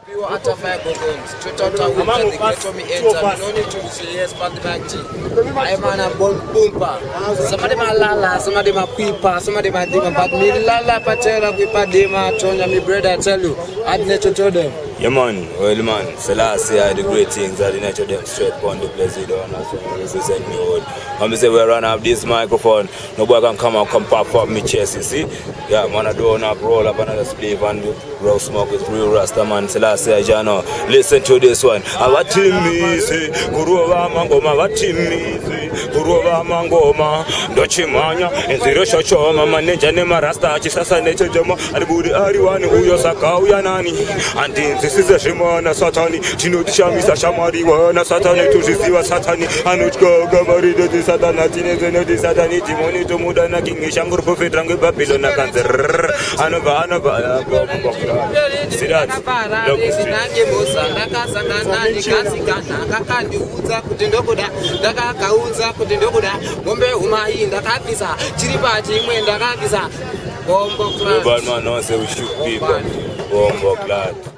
Pure utter fire goggles. Straight out of winter, the great me enter. No need to say yes, but the back G. I man a boompa. Some of them are lala, some of them are peepa, some of them are demon. But me lala patera, peepa, dema, Tonya, me brother, tell you. I'd nature to them. Yeah, man. Well, man. Selassie, I the great things that the nature them straight upon the place they don't represent me all. I'm say we run up this microphone. Nobody can come and come pop up me chest, you see? Yeah, man, I don't up, roll up another sleeve and roll smoke with real Rasta man. Selassie, I know. Listen to this one. Awatimi say, Kuruva Mangoma, Watimi say, Kuruva Mangoma, Dochimanya, and Zero Shochoma, Manager Nema Rasta, Chisasa Nature Jama, and Budi Ariwan, Uyosaka, Uyanani, and this is a Shimana Satani, Chino Shamisa Shamari, Wana Satani, to Shiva Satani, Anuchko, Gamari, the Satana, Tines, the Satani, Timoni, to Mudana, King, Shangur, Prophet, Rangi, Babylon, Cancer, Anova, Sirat, Bombo clad. Bad man, no say we shoot people. Bombo clad.